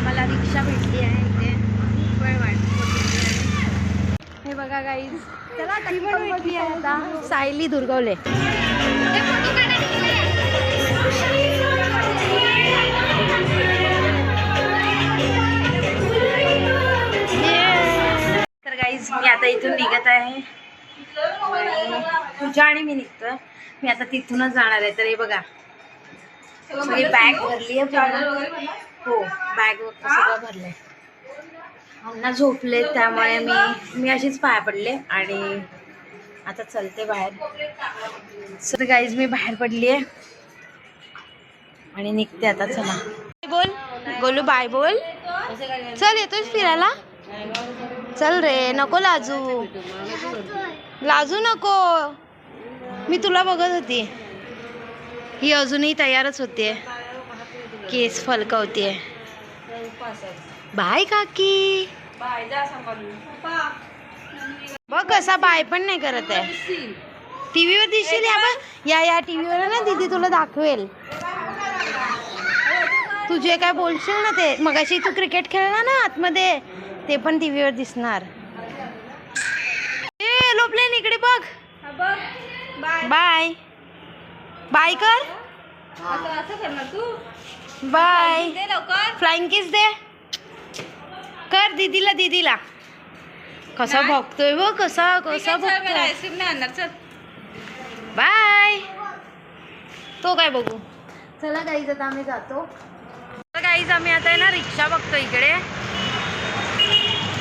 आम्हाला रिक्षा भेटली आहे इथे. खूप वेळ वाट बघितली आहे. हे बघा गाईज, चला ती पण भेटली आहे आता. सायली दुर्गवले. तर गाईज मी आता इथून निघत आहे. पूजा आणि मी निघतोय. मी आता तिथूनच जाणार आहे. तर हे बघा, सगळी बॅग भरली आहे. हो, बॅग वगैरे सगळं भरलंय. अण्णा झोपले त्यामुळे मी अशीच पाया पडले आणि आता चलते बाहेर. सर गाईज मी बाहेर पडली आहे आणि निघते आता. चला बोल गोलू, बाय बोल. चल येतोय फिरायला. चल रे, नको लाजू, लाजू नको. मी तुला बघत होती. ही अजूनही तयारच होतीये, केस फलकवतीये. बाय काकी. बघ कसा बाय पण नाही करत आहे. टीव्हीवर दिसशील या टीव्हीवर ना दीदी तुला दाखवेल. तुझे काय बोलशील ना ते मगाशी तू क्रिकेट खेळला ना आतमध्ये, ते पण टीव्हीवर दिसणार. ए लोपलेन इकडे बघ. बाय बाय कर. बाय. फ्लाइंग किस दे कर दीदीला. कसा बघतोय बघ, कसा बघतोय. बाय. तो काय बघू. चला गाईज आता आम्ही जातो. गाईज आम्ही आता आहे ना रिक्षा बघतो. इकडे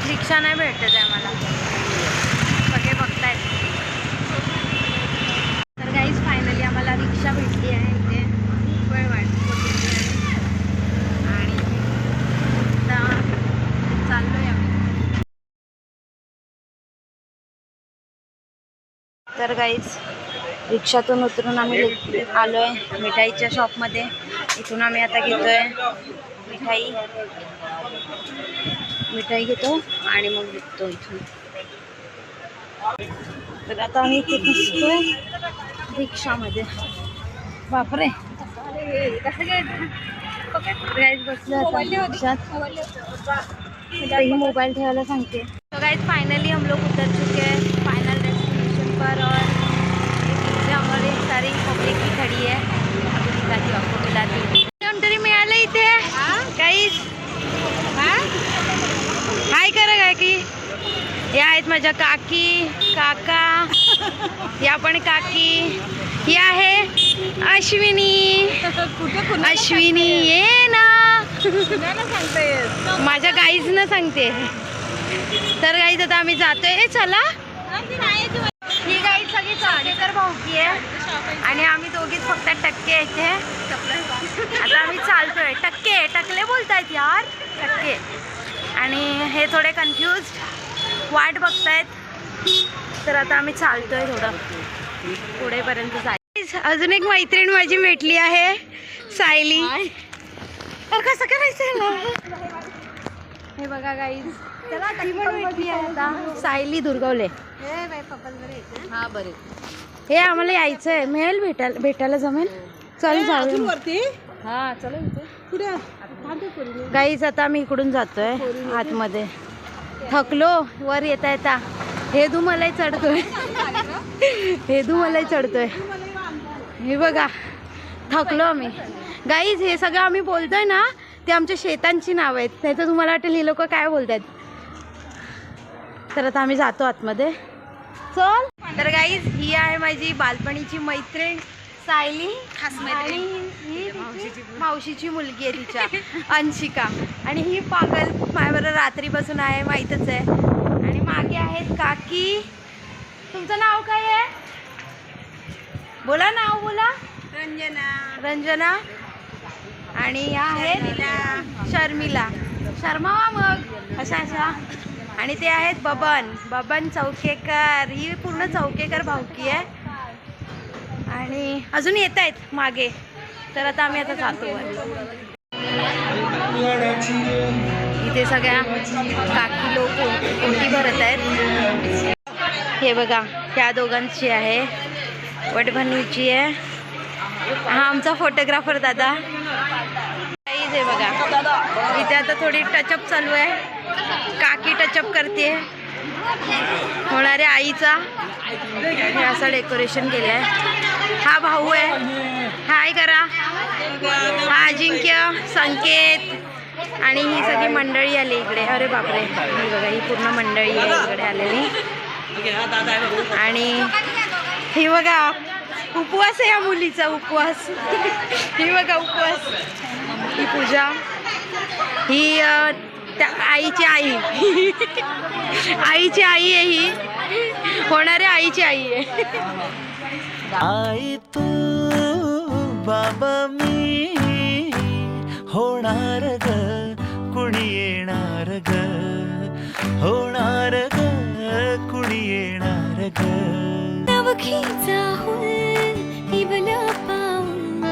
रिक्षा नाही भेटत आहे मला. सगळे बघतायत. तर गाईज फायनली आम्हाला रिक्षा भेटली आहे इथे. खूप वेळ वाट बघितली आहे आणि आता चाललोय आम्ही. तर गाईज रिक्षातून उतरून आम्ही आलोय मिठाईच्या शॉपमध्ये. इथून आम्ही आता घेतोय मिठाई घेतो आणि मग निघतो इथून. तर आता आम्ही इथे बसतोय रिक्षामध्ये. बापरे गाईज बसले आता रिक्षात. ही मोबाईल ठेवायला सांगते. तो गाइस फाइनली हम लोग उतर चुके हैं फाइनल डेस्टिनेशन पर और पीछे हमारी सारी पब्लिक भी खड़ी है. अभी आपको मिलाती कोणतरी मिळालं इथे गाइस. हाय करा काकी. या आहेत माझ्या काकी काका. या पण काकी. या आहे अश्विनी. अश्विनी ये ना. माझ्या गाईज न सांगते. तर गाईज आता आम्ही जातोय. चला ही गाईज सगळी चौकेकर भाऊकी आहे आणि आम्ही दोघीच फक्त टक्के यायचे. आता आम्ही चालतोय. टकले बोलतायत यार, टक्के. आणि हे थोडे कन्फ्यूज वाट बघतायत. तर आता आम्ही चालतोय थोडं पुढेपर्यंत जायचं. अजून एक मैत्रीण माझी भेटली आहे सायली. तर कसं करायचं हे बघा गाईज. ती पण भेटली आहे आता. सायली दुर्गवले. हा बरे. हे आम्हाला यायचं आहे. मिळेल भेटायला जमेल. चल जाऊ. हा चला गाईज आता आम्ही इकडून जातोय आतमध्ये. थकलो. वर येता येता हेदू मलाही चढतोय. हे बघा थकलो आम्ही गाईज. हे सगळं आम्ही बोलतोय ना ते आमच्या शेतांची नाव आहेत. नाही तर तुम्हाला वाटेल ही लोक काय बोलतात. तर आता आम्ही जातो आतमध्ये. चल. तर गाईज ही आहे माझी बालपणीची मैत्रीण सायली. खास मैत्रीण. ही मावशीची मुलगी आहे तिच्या अंशिका. आणि ही पागल माझ्याबरोबर रात्रीपासून आहे, माहीतच आहे. आणि मागे आहेत काकी. तुमचं नाव काय आहे? बोला नाव बोला. रंजना. आणि या आहेत शर्मिला. शर्मावा मग अशा. आणि ते आहेत बबन चौकेकर. ही पूर्ण चौकेकर भाऊकी आहे. आणि अजून येत आहेत मागे. तर आता आम्ही आता जातो. इथे सगळ्या काकी लोक ओटी भरत आहेत. हे बघा त्या दोघांची आहे, वटभरणीची आहे. हा आमचा फोटोग्राफर दादा. हे बघा, इथे आता थोडी टचअप चालू आहे. काकी टचअप करते होणाऱ्या आईचा. हे असं डेकोरेशन केलं आहे. हा भाऊ आहे, हाय करा. हा अजिंक्य, संकेत आणि ही सगळी मंडळी आली इकडे. अरे बापरे, ही बघा, ही पूर्ण मंडळी आहे इकडे आलेली. आणि ही बघा, उपवास आहे या मुलीचा, उपवास. ही बघा उपवास. ही पूजा, ही त्या आईची आई. आईची आई आहे ही, होणाऱ्या आईची आई आहे. आई तू बाबा मी, होणार ग कुणी येणार ग, होणार ग कुणी येणार ग. नवखीचा हुल इवल पाऊल,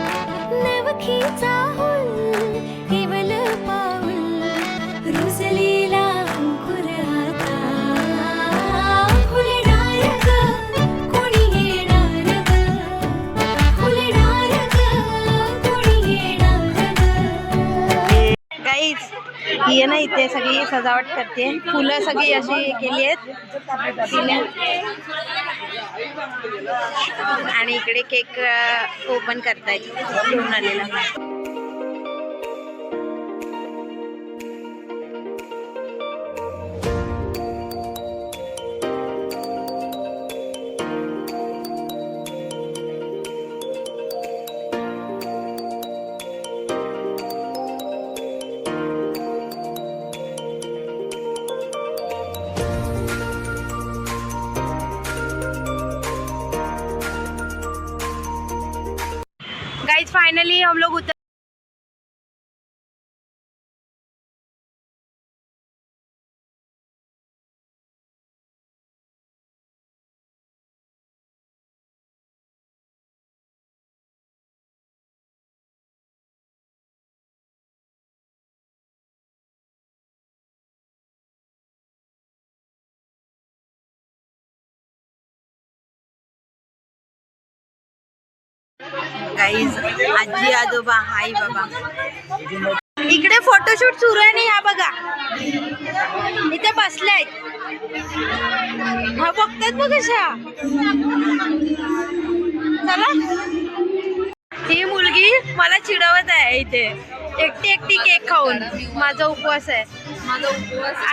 नवखीचा हुल इवल पाऊल, रुजलेला अंकुर आता फुलणार ग कोणी येणार ग, फुलणार ग कोणी येणार ग. गाईज, ही ना इथे सगळी सजावट करते. फुलं सगळी अशी केली आहेत तिने. आणि इकडे केक ओपन करतायत घेऊन आलेला. गाइस फाइनली हम लोग उतर गाईज, आजी आजोबा आई बाबा इकडे फोटोशूट सुरू आहे. नाही, हा बघा इथे बसलेत. हा बघतात बघ कशा. चला, ही मुलगी मला चिडवत आहे इथे एकटी एकटी केक खाऊन. माझा उपवास आहे.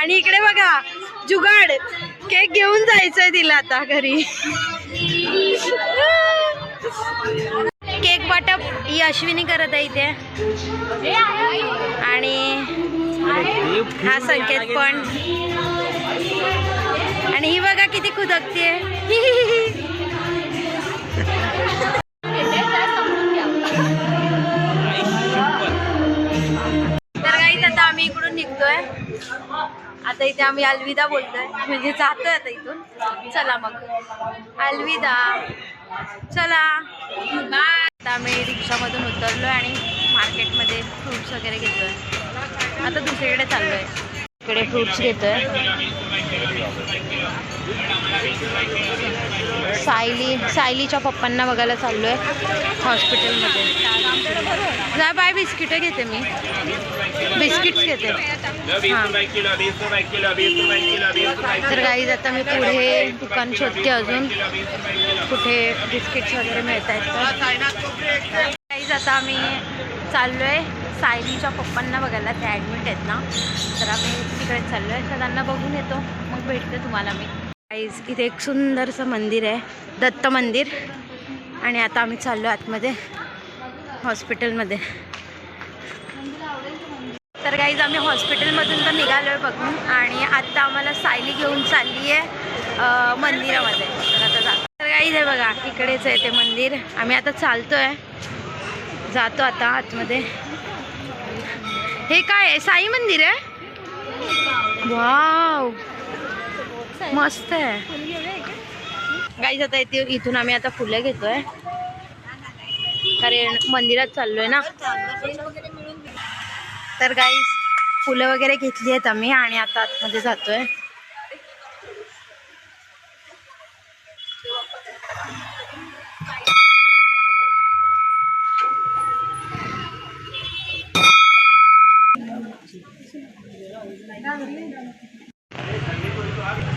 आणि इकडे बघा जुगाड, केक घेऊन जायचंय तिला आता घरी. केक वाटप ही अश्विनी करत आहे इथे. आणि हा संकेत पण. आणि ही बघा किती खुदकते. तर काही आता आम्ही इकडून निघतोय. आता इथे आम्ही अलविदा बोलतोय, म्हणजे जातोय आता इथून. चला मग, अलविदा, चला बाय. आता आम्ही रिक्षामधून उतरलो आणि मार्केटमध्ये फ्रूट्स वगैरे घेतोय. आता दुसरीकडे चाललोय, इकडे फ्रूट्स घेतोय. सायलीच्या पप्पांना बघायला चाललोय हॉस्पिटलमध्ये. जा बाय, बिस्किट घेते मी, बिस्किट्स घेते. हां, तर गाईज आता मी पुढे दुकान शोधते अजून कुठे बिस्किट्स वगैरे मिळत आहेत. गाईज आता आम्ही चाललोय सायलीच्या पप्पांना बघायला. ते ॲडमिट आहेत ना, तर आम्ही तिकडे चाललोय. तर त्यांना बघून येतो, मग भेटते तुम्हाला मी. गाईज, इथे एक सुंदरसं मंदिर आहे, दत्त मंदिर. आणि आता आम्ही चाललो आतमध्ये हॉस्पिटलमध्ये. तर गाईज, आम्ही हॉस्पिटलमधून तर निघालो आहे बघून. आणि आत्ता आम्हाला सायली घेऊन चालली आहे मंदिरामध्ये. तर आता जातो. तर गाईज हे बघा, इकडेच आहे ते मंदिर. आम्ही आता चालतो आहे, जातो आता आतमध्ये. हे काय आहे? साई मंदिर आहे. वाव, मस्त आहे. गाईज आता इथून आम्ही आता फुलं घेतोय, कारण मंदिरात चाललोय ना. तर गाईज, फुलं वगैरे घेतली आहेत आम्ही आणि आता आतमध्ये जातोय.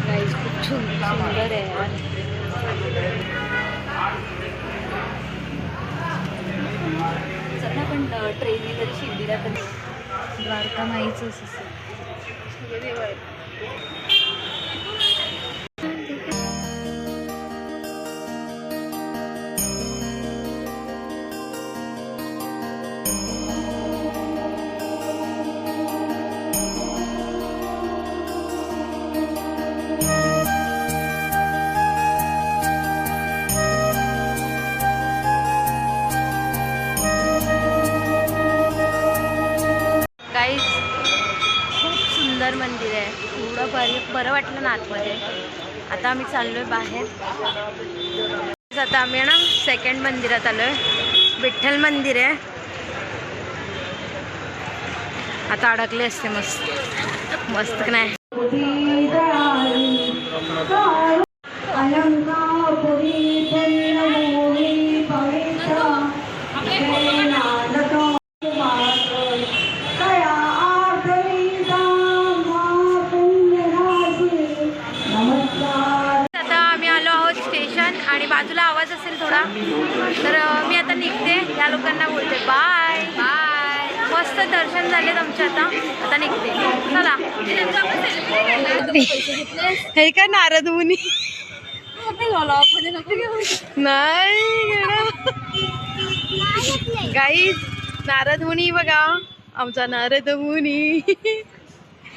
गाईस खूप सुंदर आहे यार. चला पण ट्रेनने तरी शिर्डीला तर द्वारका माईच असं गाईज खूप सुंदर मंदिर आहे. एवढं बरं वाटलं ना आतमध्ये. आता आम्ही चाललोय बाहेर. आता आम्ही ना सेकंड मंदिरात आलोय. विठ्ठल मंदिर आहे. आता अडकले असते मस्त मस्त नाही. आता आम्ही आलो आहोत स्टेशन आणि बाजूला आवाज असेल थोडा तर मी आता निघते. या लोकांना बोलते बाय बाय. मस्त दर्शन झालेत आमचे. आता निघते. चला. हे का नारद मुनी नाही गाईज नारद मुनी बघा. आमचा नारद मुनी